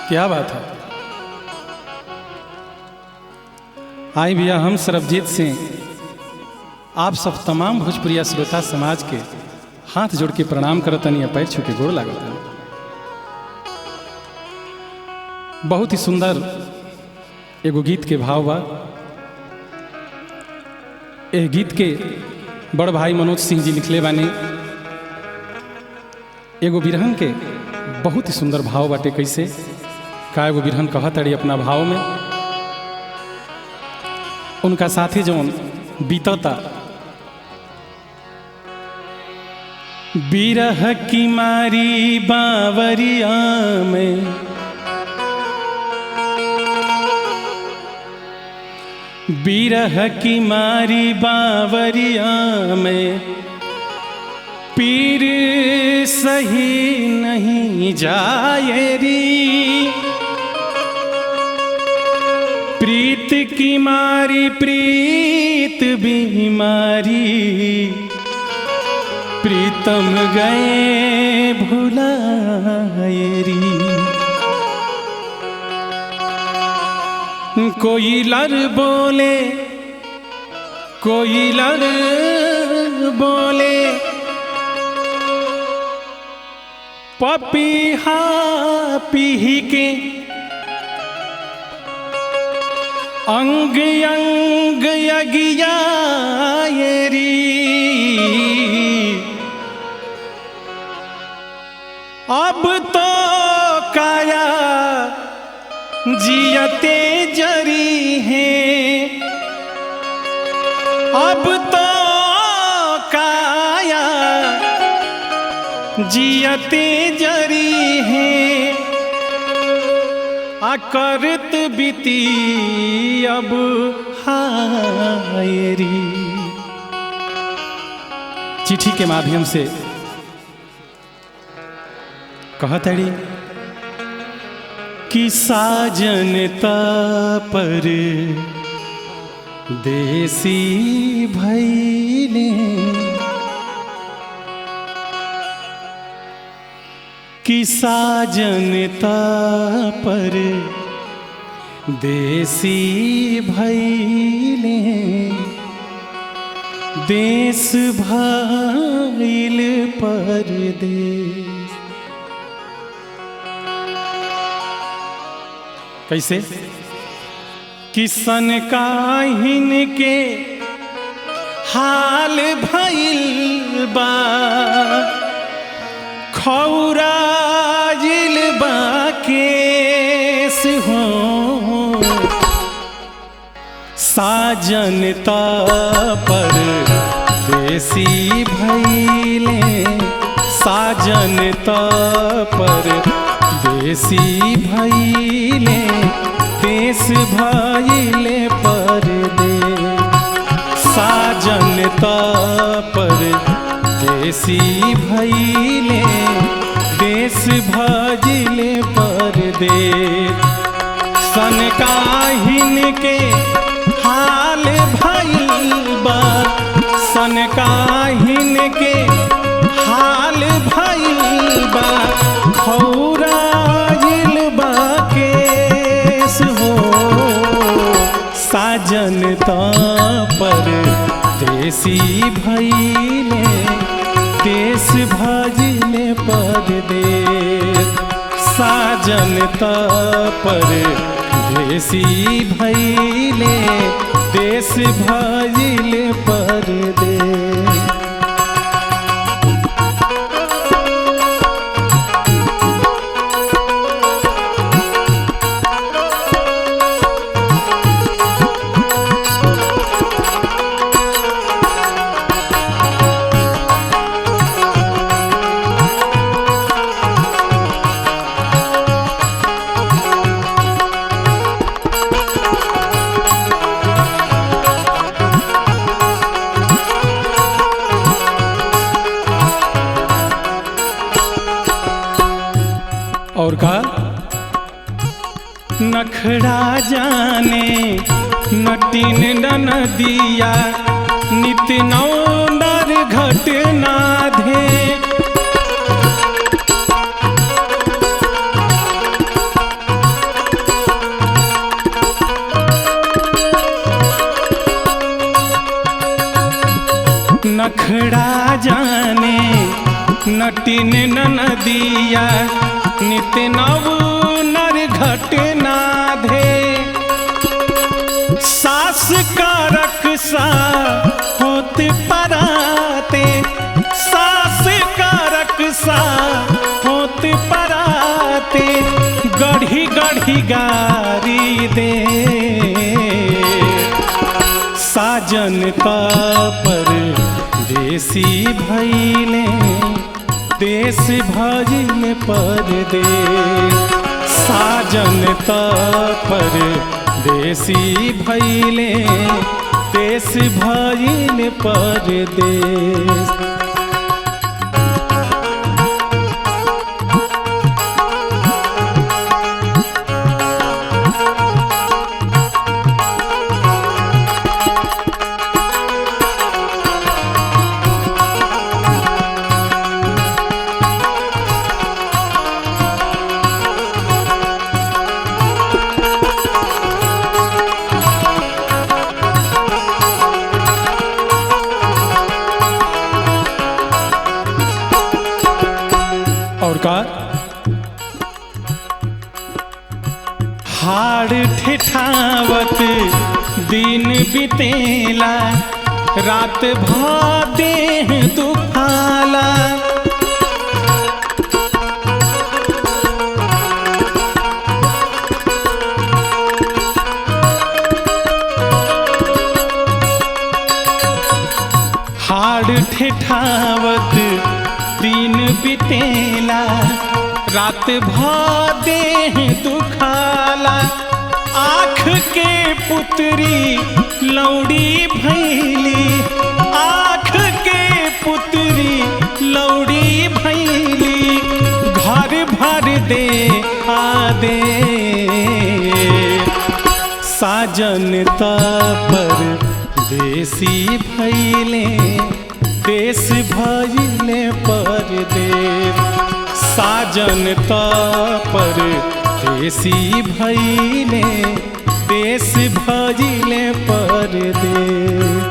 क्या बात है। आई भैया हम सरबजीत सिंह आप सब तमाम भोजपुरिया श्रोता समाज के हाथ जोड़ के प्रणाम करतनी या पैर छू के गोड़ लागतनी। बहुत ही सुंदर एगो गीत के भाव बा। एह गीत के बड़ भाई मनोज सिंह जी लिखले बानी। एगो बिरहन के बहुत ही सुंदर भाव बाटे। कैसे का एगो बिरहन कहत अड़ी अपना भाव में उनका साथी जौन बीतता। बिरह की मारी बावरिया में बिरह की मारी बावरिया में पीर सही नहीं जाए री। प्रीत की मारी प्रीत बीमारी प्रीतम गए भुलाए री। कोई लर बोले कोई लर बोले पपीहा पीही के अंग अंग यगिया री। अब तो काया जियते जरी है। अब तो काया जियते जरी है। करत बीती अब हायरी। चिट्ठी के माध्यम से कहतड़ी कि साजनता पर देसी भैले कि साजनता पर देसी भैले देश भइल परदेस। कैसे किसन काहिन के हाल भइल बा खौराजिल बाकेस हो। साजनता पर देसी भइले साजनता पर देसी भइले देश भइले परदेस। साजनता पर देसी भइले देश भजिले परदेस। सन काहिन के हाल भइल बा सन काहिन के हाल भइल बा खौराजिल बाकेस हो। साजनता पर देसी भइले देश भजिले परदेस। साजनता पर देसी भइले देश भजिले परदेस। नटीन ननदिया नित नौ नर घटना धे। नखड़ा जाने नटीन ननदिया नित नव नर घटना धे। सास का रक्षा होत पराते, सास का रक्षा होत पराते, गढ़ी गढ़ी गारी दे। साजन पर देसी भैले देश भजिले परदे। साजन पर देसी भैले देश भजिले परदेश। और का हाड़ ठिठावत दिन बितेला, रात भर देह दुखाला। हाड़ ठिठावत दिन बितेला, रात भर देह दुखाला। आँख के पुतरी लौड़ी भैली, आँख के पुतरी लौड़ी भैली, घर भर दे आ दे। साजन पर देसी भैले देश भजिले परदेश। साजन पर देसी भैले देश भजिले परदेश।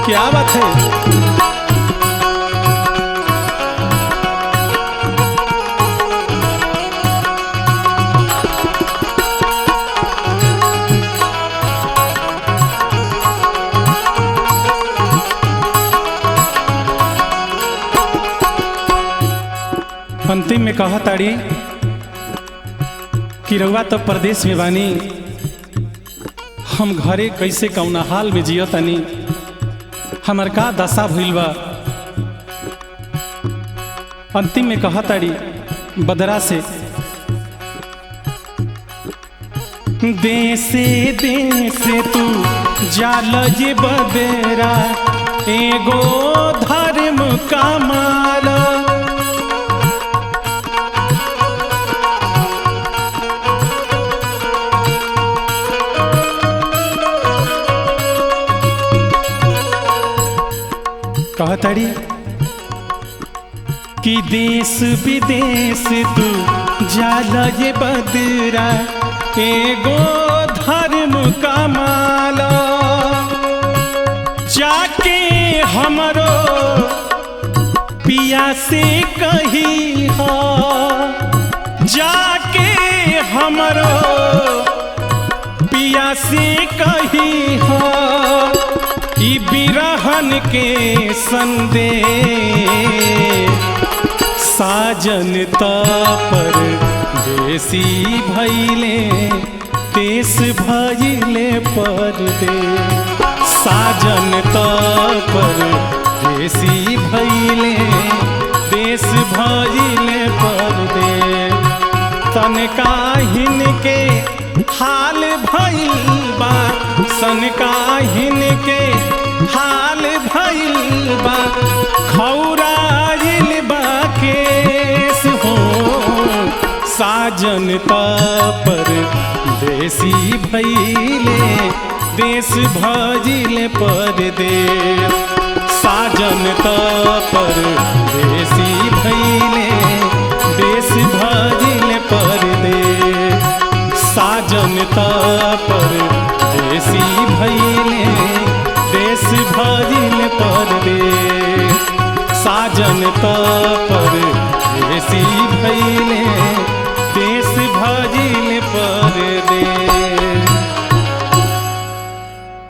क्या बात है। अंतिम में कहा ताड़ी कि रउआ तो प्रदेश में बानी, हम घरे कैसे कौना हाल में जियो तनी, हमर का दशा भइल बा। अंतिम में कहा ताड़ी बदरा से, देसे देसे तू जाल जे बदरा, एगो धर्म का माल। कहतड़ी कि देश विदेश तू जाल ये बदरा, एगो धर्म का माला। जाके हमरो पिया से कही हो, जाके हमरो पिया से कही हो, ई बिरहन के संदेश। साजन पर देसी भैले देश भजिले परदेश। साजन पर देसी भैले देश भजिले परदेश। सनकाहिन के हाल भइल बा, सनकाहिन के हाल भइल बा, खौराइल बा केस हो। साजन पर देसी भइले देश भजिले परदेस। साजन पर देसी भइले देश भजिले परदेस। साजन पर देसी भइले देश भजिले परदेस। साजन पर देसी भइले